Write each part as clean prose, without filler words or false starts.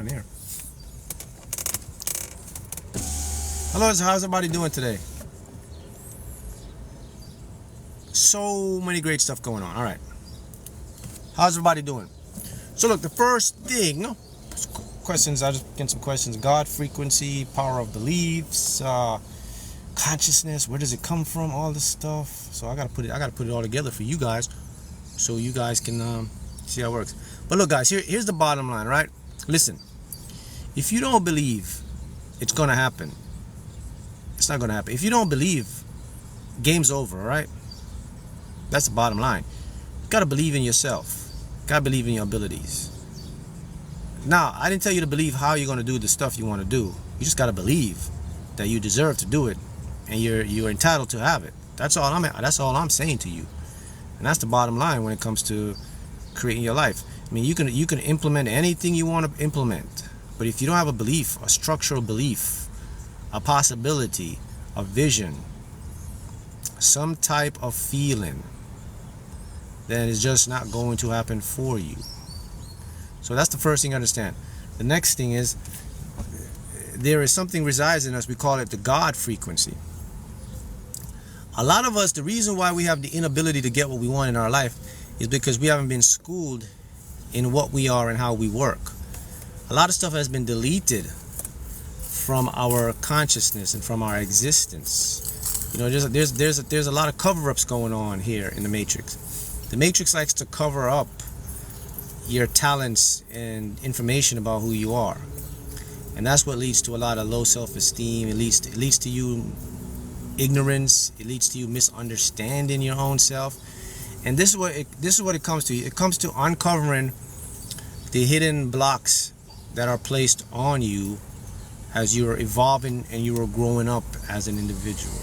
on here? Hello, how's everybody doing today? So many great stuff going on. All right. How's everybody doing? So look, the first thing, questions, I just get some questions. God, frequency, power of beliefs, consciousness, where does it come from, all this stuff. So I gotta put it all together for you guys, so you guys can see how it works. But look, guys, here's the bottom line, right? Listen, if you don't believe it's gonna happen, it's not gonna happen. If you don't believe, game's over, all right? That's the bottom line. You gotta believe in yourself. You gotta believe in your abilities. Now, I didn't tell you to believe how you're gonna do the stuff you want to do. You just gotta believe that you deserve to do it, and you're entitled to have it. That's all I'm saying to you. And that's the bottom line when it comes to creating your life. I mean, you can implement anything you want to implement, but if you don't have a belief, a structural belief, a possibility, a vision, some type of feeling, then it's just not going to happen for you. So that's the first thing you understand. The next thing is, there is something resides in us, we call it the God frequency. A lot of us, the reason why we have the inability to get what we want in our life is because we haven't been schooled in what we are and how we work. A lot of stuff has been deleted from our consciousness and from our existence. You know, there's a lot of cover-ups going on here in the Matrix. The Matrix likes to cover up your talents and information about who you are, and that's what leads to a lot of low self-esteem. It leads to you ignorance. It leads to you misunderstanding your own self. And this is what it comes to. It comes to uncovering the hidden blocks that are placed on you as you're evolving and you are growing up as an individual.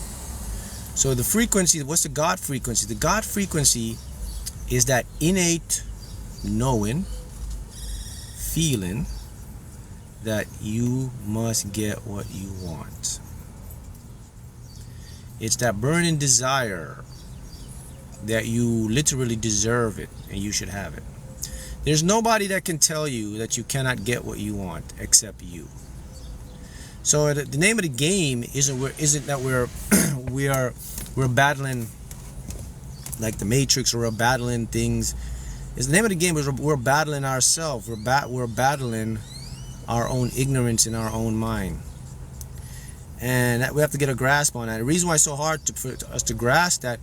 So the frequency, what's the God frequency? The God frequency is that innate knowing, feeling that you must get what you want. It's that burning desire that you literally deserve it and you should have it. There's nobody that can tell you that you cannot get what you want except you. So the name of the game isn't that we're battling like the Matrix, or we're battling things. Is the name of the game is we're battling ourselves. We're battling our own ignorance in our own mind, and that we have to get a grasp on that. The reason why it's so hard for us to grasp that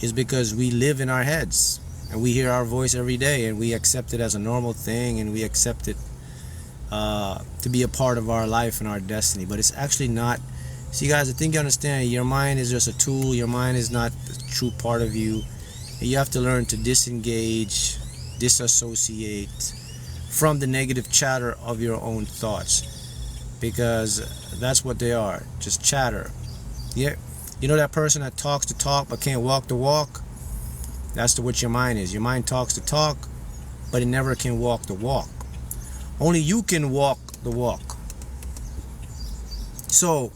is because we live in our heads and we hear our voice every day and we accept it as a normal thing, and we accept it to be a part of our life and our destiny. But it's actually not. See, guys, I think you understand, your mind is just a tool. Your mind is not the true part of you. And you have to learn to disengage, disassociate from the negative chatter of your own thoughts, because that's what they are, just chatter. Yeah, you know that person that talks the talk but can't walk the walk? That's what your mind is. Your mind talks the talk, but it never can walk the walk. Only you can walk the walk. So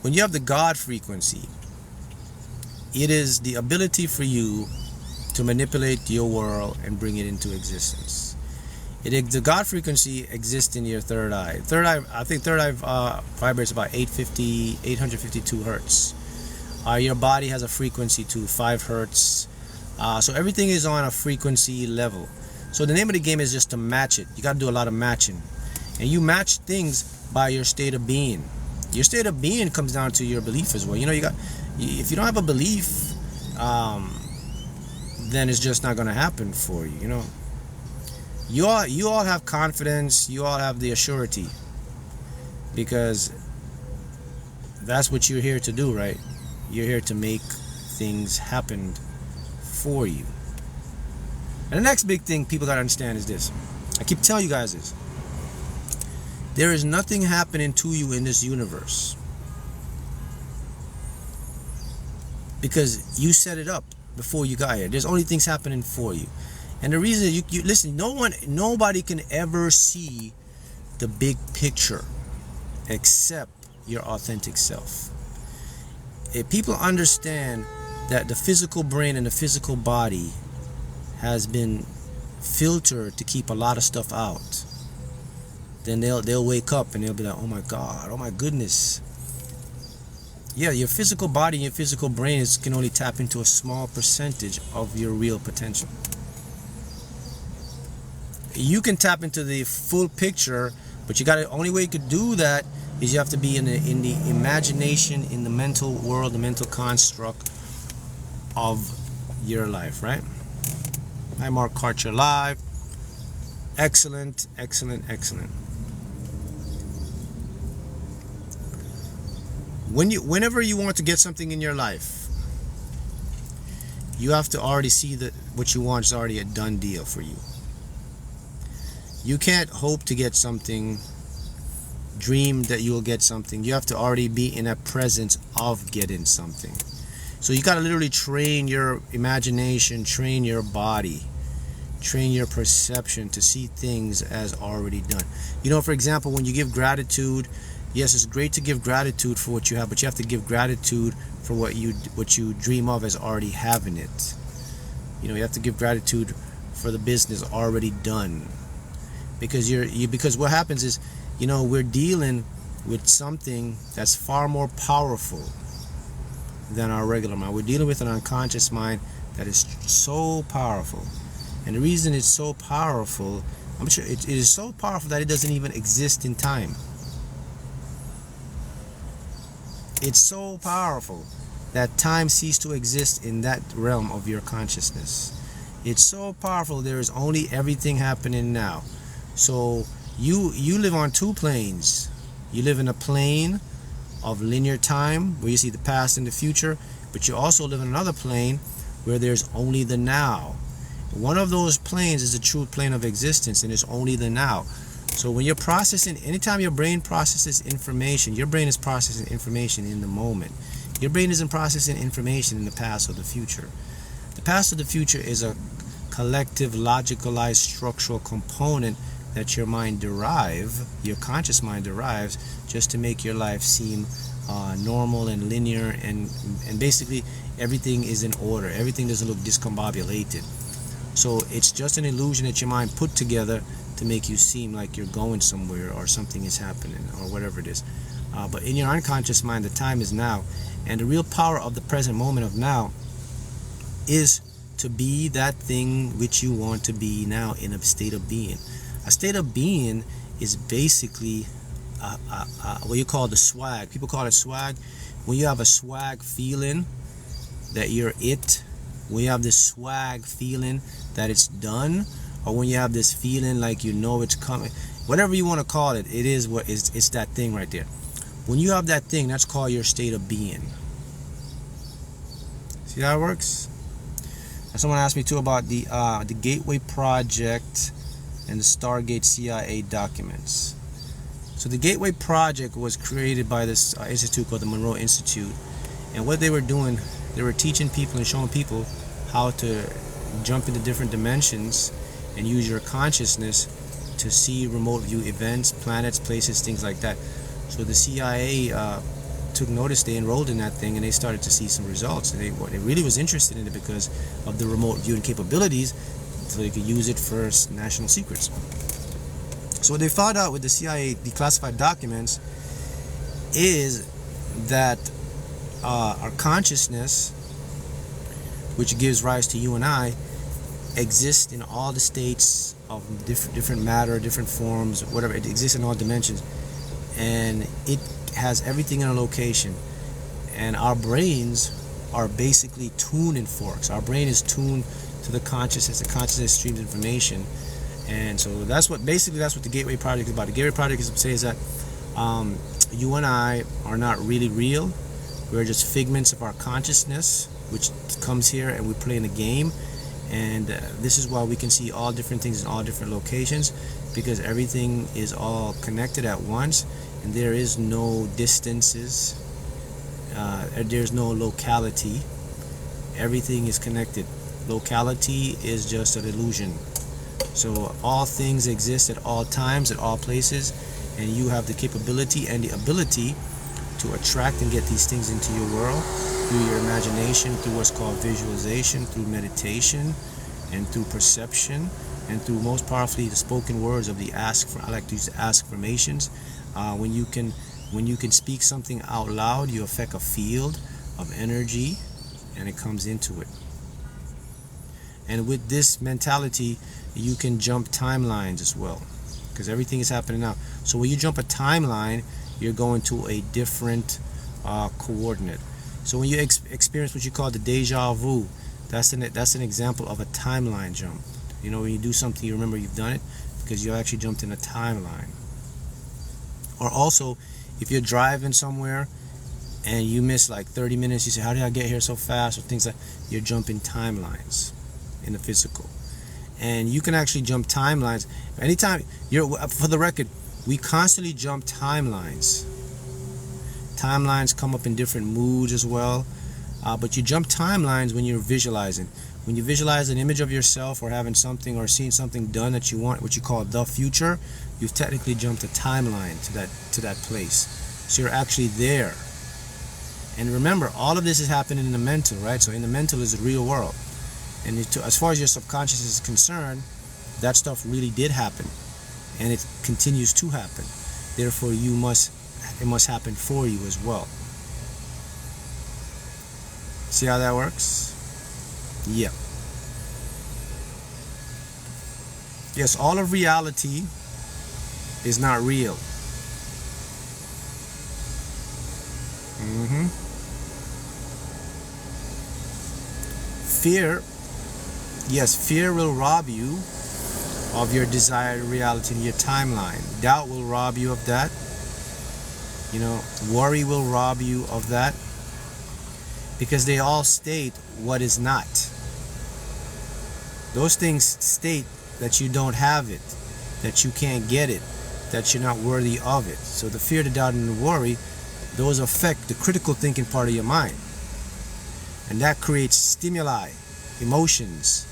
when you have the God frequency, it is the ability for you to manipulate your world and bring it into existence. The God frequency exists in your third eye. I think third eye vibrates about 852 hertz. Your body has a frequency to 5 hertz. So everything is on a frequency level. So the name of the game is just to match it. You got to do a lot of matching, and you match things by your state of being. Your state of being comes down to your belief as well. You know, if you don't have a belief, then it's just not going to happen for you. You know, you all have confidence. You all have the assurity, because that's what you're here to do, right? You're here to make things happen for you. And the next big thing people got to understand is this. I keep telling you guys this. There is nothing happening to you in this universe because you set it up before you got here. There's only things happening for you. And the reason you listen, nobody can ever see the big picture except your authentic self. If people understand that the physical brain and the physical body has been filtered to keep a lot of stuff out, then they'll wake up and they'll be like, oh my God, oh my goodness. Yeah, your physical body and your physical brain can only tap into a small percentage of your real potential. You can tap into the full picture, but only way you could do that is you have to be in the imagination, in the mental world, the mental construct of your life, right? Hi, Mark Hart, you're live. Excellent, excellent, excellent. Whenever you want to get something in your life, you have to already see that what you want is already a done deal for you. You can't hope to get something, dream that you will get something. You have to already be in a presence of getting something. So you got to literally train your imagination, train your body, train your perception to see things as already done. You know, for example, when you give gratitude, yes, it's great to give gratitude for what you have, but you have to give gratitude for what you dream of as already having it. You know, you have to give gratitude for the business already done. Because because what happens is, you know, we're dealing with something that's far more powerful than our regular mind. We're dealing with an unconscious mind that is so powerful. And the reason it's so powerful, I'm sure it is so powerful that it doesn't even exist in time. It's so powerful that time ceased to exist in that realm of your consciousness. It's so powerful, there is only everything happening now. So you live on two planes. You live in a plane of linear time where you see the past and the future, but you also live in another plane where there's only the now. One of those planes is the true plane of existence, and it's only the now. So when you're processing, anytime your brain processes information, your brain is processing information in the moment. Your brain isn't processing information in the past or the future. The past or the future is a collective, logicalized, structural component that your mind your conscious mind derives just to make your life seem normal and linear, and basically everything is in order. Everything doesn't look discombobulated. So it's just an illusion that your mind put together to make you seem like you're going somewhere or something is happening or whatever it is. But in your unconscious mind, the time is now, and the real power of the present moment of now is to be that thing which you want to be now in a state of being. A state of being is basically what you call the swag. People call it swag. When you have a swag feeling that you're it, when you have this swag feeling that it's done, or when you have this feeling like you know it's coming, whatever you want to call it, it is what it's that thing right there. When you have that thing, that's called your state of being. See how it works? And someone asked me too about the Gateway Project and the Stargate CIA documents. So the Gateway Project was created by this institute called the Monroe Institute, and what they were doing, they were teaching people and showing people how to jump into different dimensions and use your consciousness to see remote view events, planets, places, things like that. So the CIA took notice, they enrolled in that thing, and they started to see some results. And they really was interested in it because of the remote viewing capabilities, so they could use it for national secrets. So what they found out with the CIA declassified documents is that our consciousness, which gives rise to you and I, exists in all the states of different matter, different forms, whatever. It exists in all dimensions, and it has everything in a location. And our brains are basically tuning forks. Our brain is tuned to the consciousness. The consciousness streams information, and so that's what the Gateway Project is about. The Gateway Project says that you and I are not really real. We're just figments of our consciousness, which comes here and we play in a game. And this is why we can see all different things in all different locations, because everything is all connected at once, and there is no distances, there's no locality. Everything is connected. Locality is just an illusion. So all things exist at all times, at all places, and you have the capability and the ability to attract and get these things into your world through your imagination, through what's called visualization, through meditation, and through perception, and through most powerfully the spoken words of the I like to use the affirmations. When you can speak something out loud, you affect a field of energy, and it comes into it. And with this mentality, you can jump timelines as well, because everything is happening now. So when you jump a timeline, you're going to a different coordinate. So when you experience what you call the deja vu, that's an example of a timeline jump. You know, when you do something, you remember you've done it because you actually jumped in a timeline. Or also, if you're driving somewhere and you miss like 30 minutes, you say, how did I get here so fast? Or things like, you're jumping timelines in the physical. And you can actually jump timelines anytime. For the record, we constantly jump timelines. Timelines come up in different moods as well, but you jump timelines when you're visualizing. When you visualize an image of yourself or having something or seeing something done that you want, what you call the future, you've technically jumped a timeline to that place. So you're actually there. And remember, all of this is happening in the mental, right? So in the mental is the real world. And as far as your subconscious is concerned, that stuff really did happen, and it continues to happen. Therefore, it must happen for you as well. See how that works? Yeah. Yes, all of reality is not real. Fear, yes, fear will rob you of your desired reality in your timeline. Doubt will rob you of that. You know, worry will rob you of that, because they all state what is not. Those things state that you don't have it, that you can't get it, that you're not worthy of it. So the fear, the doubt, and the worry, those affect the critical thinking part of your mind. And that creates stimuli, emotions.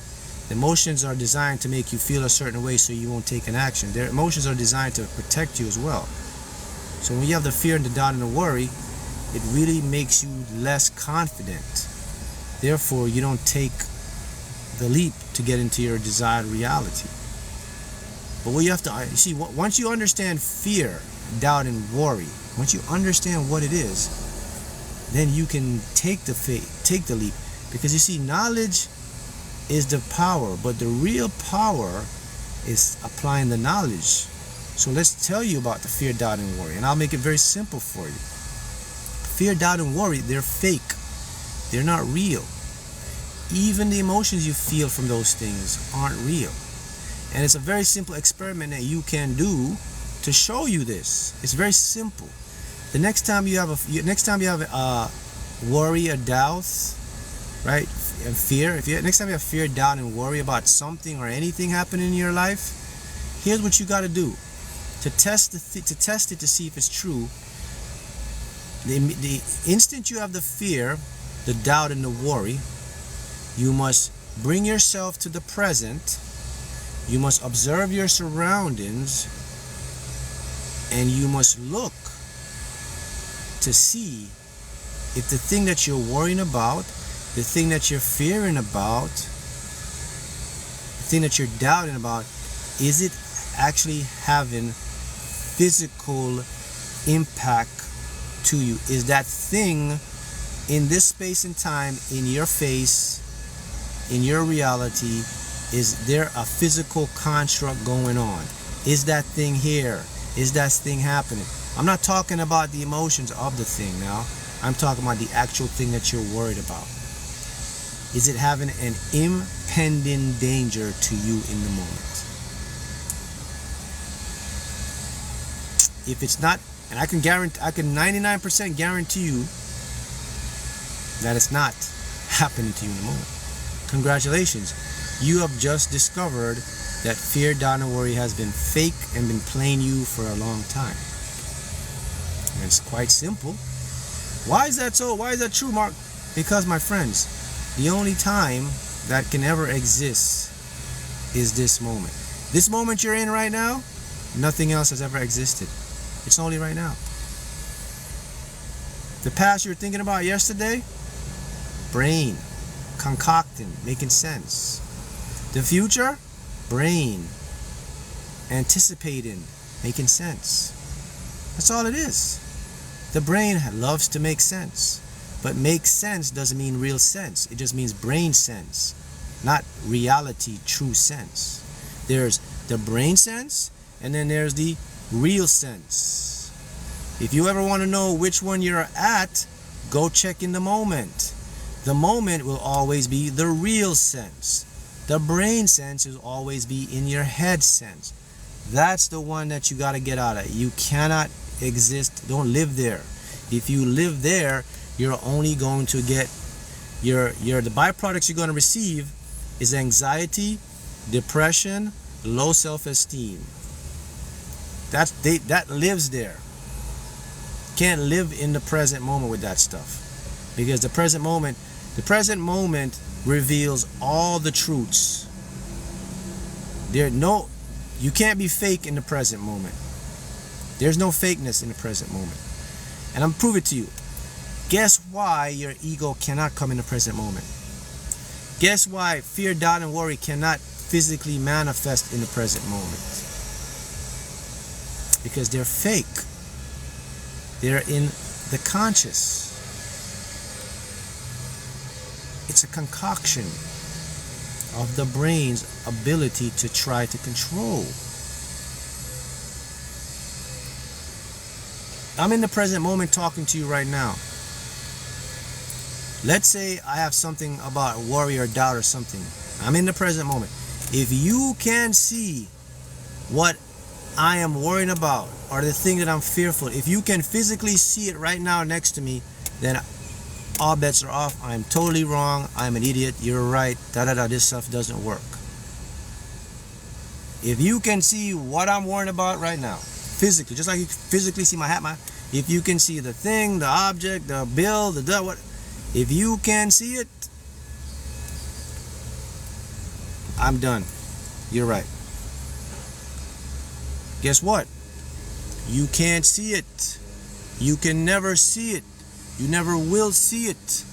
The emotions are designed to make you feel a certain way so you won't take an action. Their emotions are designed to protect you as well. So when you have the fear and the doubt and the worry, it really makes you less confident. Therefore, you don't take the leap to get into your desired reality. But what you have to, you see, once you understand fear, doubt, and worry, once you understand what it is, then you can take the leap. Because you see, knowledge is the power, but the real power is applying the knowledge. So let's tell you about the fear, doubt, and worry, and I'll make it very simple for you. Fear, doubt, and worry, they're fake. They're not real. Even the emotions you feel from those things aren't real. And it's a very simple experiment that you can do to show you this. It's very simple. The next time you have a worry or doubt, right, and fear, next time you have fear, doubt, and worry about something or anything happening in your life, here's what you got to do to test it to see if it's true. The instant you have the fear, the doubt, and the worry, you must bring yourself to the present. You must observe your surroundings, and you must look to see if the thing that you're worrying about, the thing that you're fearing about, the thing that you're doubting about, is it actually having physical impact to you? Is that thing in this space and time, in your face, in your reality, is there a physical construct going on? Is that thing here? Is that thing happening? I'm not talking about the emotions of the thing now. I'm talking about the actual thing that you're worried about. Is it having an impending danger to you in the moment? If it's not, and I can 99% guarantee you that it's not happening to you in the moment. Congratulations. You have just discovered that fear, doubt, and worry has been fake and been playing you for a long time. And it's quite simple. Why is that so? Why is that true, Mark? Because, my friends, the only time that can ever exist is this moment. This moment you're in right now, nothing else has ever existed. It's only right now. The past you were thinking about yesterday, brain, concocting, making sense. The future, brain anticipating, making sense. That's all it is. The brain loves to make sense. But make sense doesn't mean real sense. It just means brain sense, not reality, true sense. There's the brain sense, and then there's the real sense. If you ever want to know which one you're at, go check in the moment. The moment will always be the real sense. The brain sense will always be in your head sense. That's the one that you got to get out of. You cannot exist. Don't live there. If you live there, you're only going to get the byproducts you're going to receive is anxiety, depression, low self-esteem. That lives there. Can't live in the present moment with that stuff, because the present moment reveals all the truths. You can't be fake in the present moment. There's no fakeness in the present moment. And I'm prove it to you. Guess why your ego cannot come in the present moment? Guess why fear, doubt, and worry cannot physically manifest in the present moment? Because they're fake. They're in the conscious. It's a concoction of the brain's ability to try to control. I'm in the present moment talking to you right now. Let's say I have something about worry or doubt or something. I'm in the present moment. If you can see what I am worrying about or the thing that I'm fearful, if you can physically see it right now next to me, then all bets are off. I'm totally wrong. I'm an idiot. You're right. This stuff doesn't work. If you can see what I'm worrying about right now, physically, just like you physically see my hat, if you can see the thing, the object, the bill, what, if you can see it, I'm done. You're right. Guess what? You can't see it. You can never see it. You never will see it.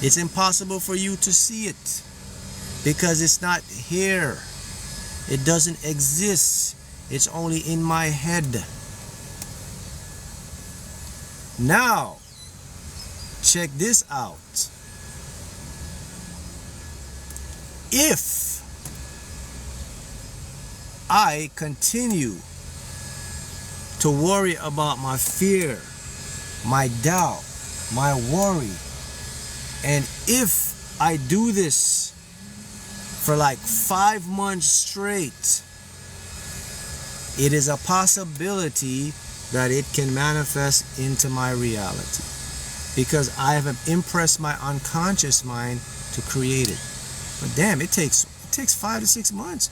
It's impossible for you to see it because it's not here. It doesn't exist. It's only in my head. Now, check this out. If I continue to worry about my fear, my doubt, my worry, and if I do this for like 5 months straight, it is a possibility that it can manifest into my reality, because I have impressed my unconscious mind to create it. But damn, it takes 5 to 6 months.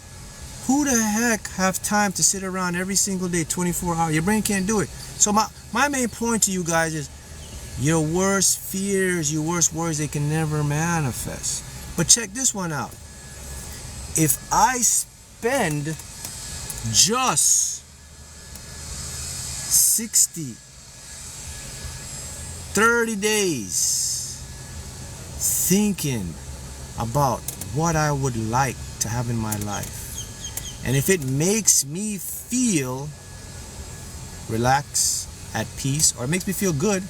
Who the heck have time to sit around every single day, 24 hours? Your brain can't do it. So my main point to you guys is your worst fears, your worst worries, they can never manifest. But check this one out. If I spend just 30 days thinking about what I would like to have in my life, and if it makes me feel relaxed, at peace, or it makes me feel good,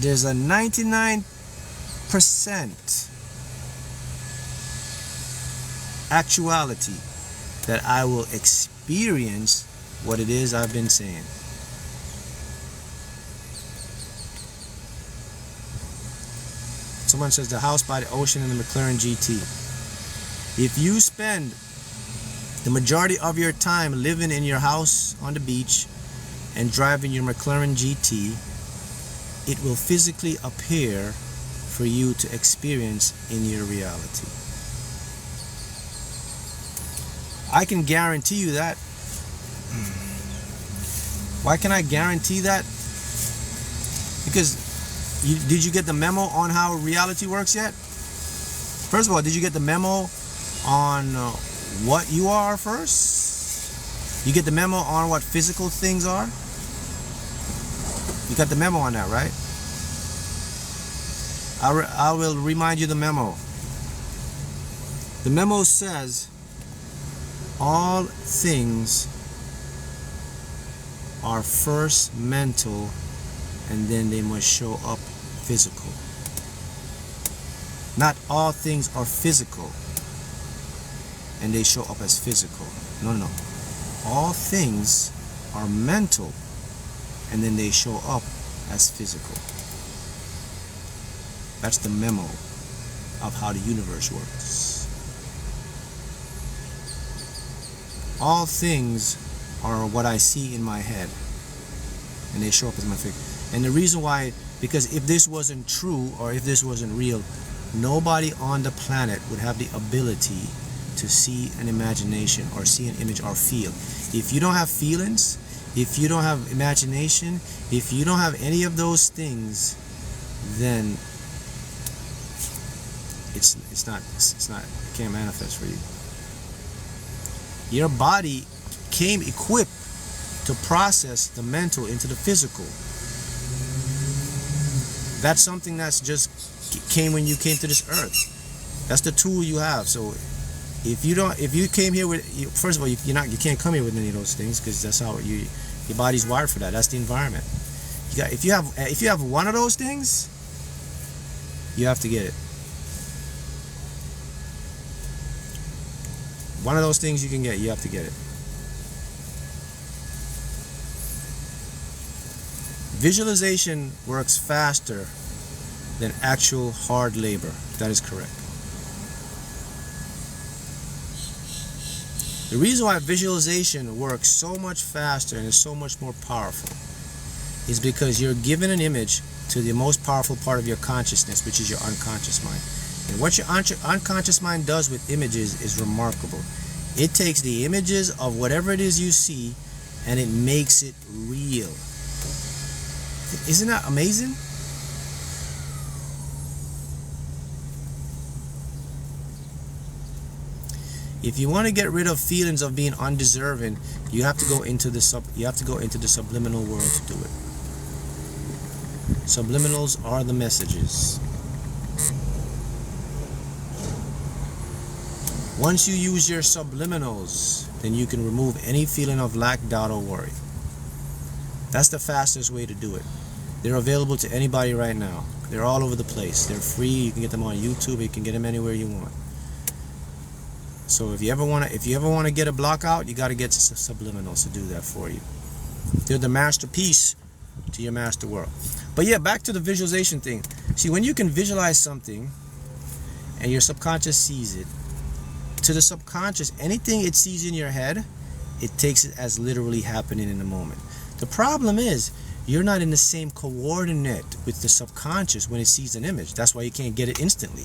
there's a 99% actuality that I will experience what it is I've been saying. Someone says the house by the ocean in the McLaren GT. If you spend the majority of your time living in your house on the beach and driving your McLaren GT, it will physically appear for you to experience in your reality. I can guarantee you that. Why can I guarantee that? Because did you get the memo on how reality works yet? First of all, did you get the memo on what you are first? You get the memo on what physical things are? You got the memo on that, right? I will remind you the memo. The memo says all things are first mental and then they must show up physical. Not all things are physical and they show up as physical. No, no. All things are mental and then they show up as physical. That's the memo of how the universe works. All things are what I see in my head and they show up as my figure. And the reason why, because if this wasn't true or if this wasn't real, nobody on the planet would have the ability to see an imagination or see an image or feel. If you don't have feelings, if you don't have imagination, if you don't have any of those things, then it's not, it can't manifest for you. Your body came equipped to process the mental into the physical. That's something that's just came when you came to this earth. That's the tool you have. So if you came here with, first of all, you can't come here with any of those things, because that's how your body's wired for that. That's the environment. If you have one of those things, you have to get it. One of those things you can get, you have to get it. Visualization works faster than actual hard labor. That is correct. The reason why visualization works so much faster and is so much more powerful is because you're given an image to the most powerful part of your consciousness, which is your unconscious mind. And what your unconscious mind does with images is remarkable. It takes the images of whatever it is you see and it makes it real. Isn't that amazing? If you want to get rid of feelings of being undeserving, you have to go into the subliminal world to do it. Subliminals are the messages. Once you use your subliminals, then you can remove any feeling of lack, doubt, or worry. That's the fastest way to do it. They're available to anybody right now. They're all over the place. They're free. You can get them on YouTube. You can get them anywhere you want. So if you ever want to get a block out, you got to get to subliminals to do that for you. They're the masterpiece to your master world. But yeah, back to the visualization thing. See, when you can visualize something and your subconscious sees it, to the subconscious, anything it sees in your head, it takes it as literally happening in the moment. The problem is you're not in the same coordinate with the subconscious when it sees an image. That's why you can't get it instantly.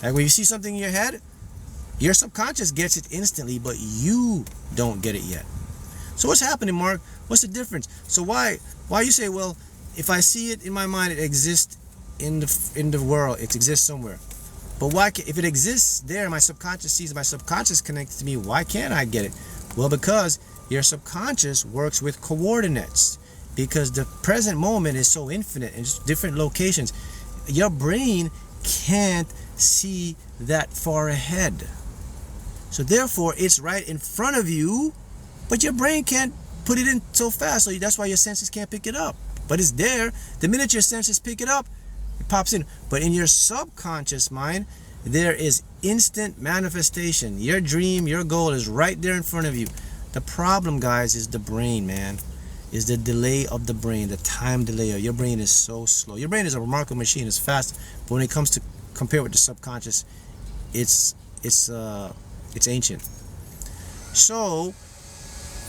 Like when you see something in your head, your subconscious gets it instantly, but you don't get it yet. So what's happening, Mark? What's the difference? So why you say, well, if I see it in my mind, it exists in the world, it exists somewhere. But why, if it exists there, my subconscious sees it, my subconscious connects to me, why can't I get it? Well, because your subconscious works with coordinates. Because the present moment is so infinite in just different locations. Your brain can't see that far ahead. So therefore, it's right in front of you, but your brain can't put it in so fast. So that's why your senses can't pick it up. But it's there. The minute your senses pick it up, it pops in. But in your subconscious mind, there is instant manifestation. Your dream, your goal is right there in front of you. The problem, guys, is the brain, man. Is the delay of the brain, the time delay. Your brain is so slow. Your brain is a remarkable machine. It's fast, but when it comes to compare with the subconscious, it's ancient. So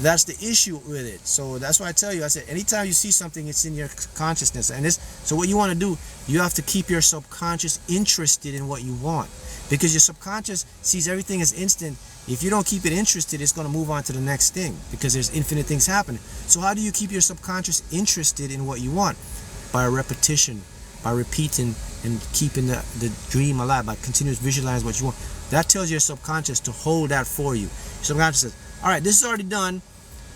that's the issue with it. So that's why I tell you, I said, anytime you see something, it's in your consciousness. And so what you want to do, you have to keep your subconscious interested in what you want, because your subconscious sees everything as instant. If you don't keep it interested, it's going to move on to the next thing, because there's infinite things happening. So how do you keep your subconscious interested in what you want? By repetition, by repeating and keeping the dream alive, by continuous visualizing what you want. That tells your subconscious to hold that for you. Your subconscious says, all right, this is already done,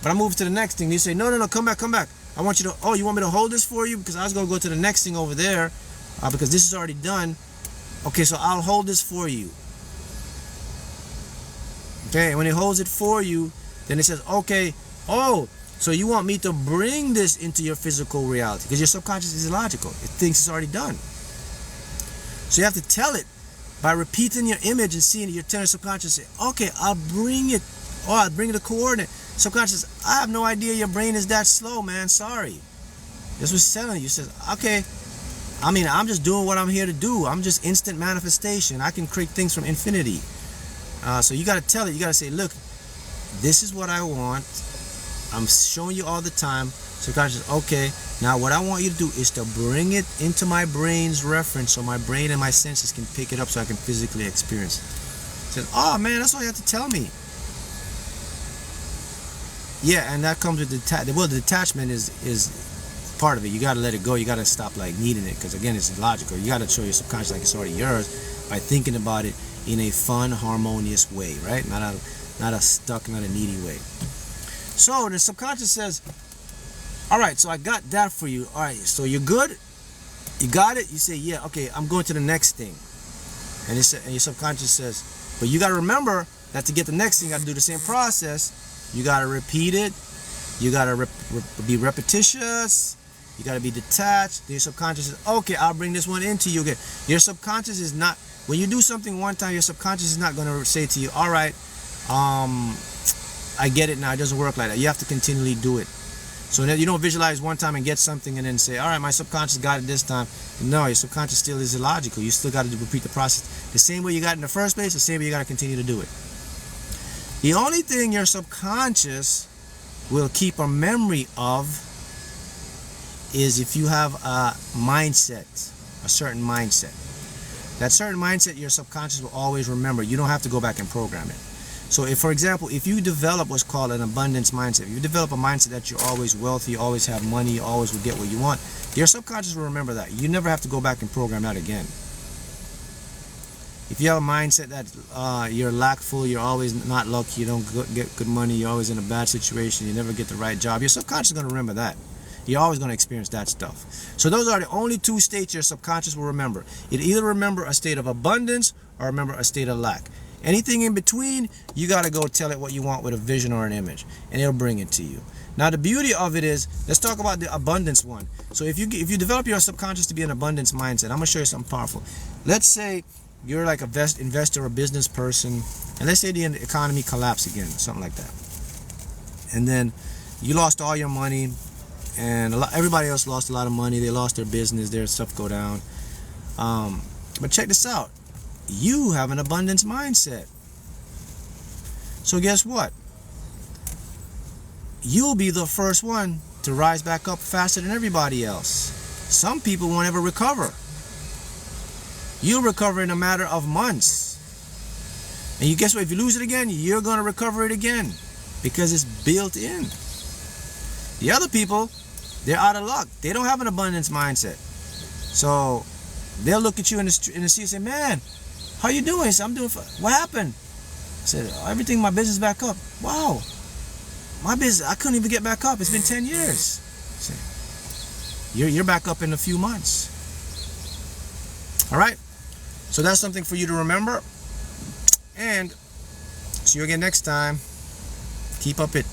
but I'm moving to the next thing. You say, no, come back. I want you to, oh, you want me to hold this for you? Because I was going to go to the next thing over there, because this is already done. Okay, so I'll hold this for you. Okay, and when it holds it for you, then it says, okay, oh, so you want me to bring this into your physical reality, because your subconscious is illogical. It thinks it's already done. So you have to tell it by repeating your image and seeing it. You're telling your subconscious, okay, I'll bring it, or I'll bring the coordinate. Subconscious, I have no idea your brain is that slow, man. Sorry. This was telling you. Says, okay, I mean, I'm just doing what I'm here to do. I'm just instant manifestation. I can create things from infinity. So you got to tell it. You got to say, look, this is what I want. I'm showing you all the time. Subconscious, okay, now what I want you to do is to bring it into my brain's reference so my brain and my senses can pick it up so I can physically experience it. Says, oh man, that's all you have to tell me. Yeah, and that comes with the detachment is part of it. You got to let it go. You got to stop like needing it, because again, it's illogical. You got to show your subconscious like it's already yours by thinking about it in a fun, harmonious way, right? Not a stuck, not a needy way. So the subconscious says, all right, so I got that for you. All right, so you're good? You got it? You say, yeah, okay, I'm going to the next thing. And your subconscious says, but you got to remember that to get the next thing, you got to do the same process. You got to repeat it. You got to be repetitious. You got to be detached. Your subconscious says, okay, I'll bring this one into you again. Your subconscious is not, when you do something one time, your subconscious is not going to say to you, all right, I get it now. It doesn't work like that. You have to continually do it. So that you don't visualize one time and get something and then say, all right, my subconscious got it this time. No, your subconscious still is illogical. You still got to repeat the process. The same way you got it in the first place, the same way you got to continue to do it. The only thing your subconscious will keep a memory of is if you have a mindset, a certain mindset. That certain mindset your subconscious will always remember. You don't have to go back and program it. So if, for example, if you develop what's called an abundance mindset, if you develop a mindset that you're always wealthy, you always have money, you always will get what you want, your subconscious will remember that. You never have to go back and program that again. If you have a mindset that you're lackful, you're always not lucky, you don't get good money, you're always in a bad situation, you never get the right job, your subconscious is going to remember that. You're always going to experience that stuff. So those are the only two states your subconscious will remember. It either remember a state of abundance or remember a state of lack. Anything in between, you got to go tell it what you want with a vision or an image, and it'll bring it to you. Now the beauty of it is, let's talk about the abundance one. So if you develop your subconscious to be an abundance mindset, I'm going to show you something powerful. Let's say you're like a investor or business person, and let's say the economy collapsed again, something like that. And then you lost all your money, and everybody else lost a lot of money. They lost their business, their stuff go down. But check this out. You have an abundance mindset. So guess what? You'll be the first one to rise back up faster than everybody else. Some people won't ever recover. You'll recover in a matter of months. And you guess what? If you lose it again, you're going to recover it again, because it's built in. The other people, they're out of luck. They don't have an abundance mindset. So they'll look at you in the street and say, man, how you doing? I said, I'm doing fine. What happened? I said, everything, my business back up. Wow. My business, I couldn't even get back up. It's been 10 years. I said, you're back up in a few months. All right. So that's something for you to remember. And see you again next time. Keep up it.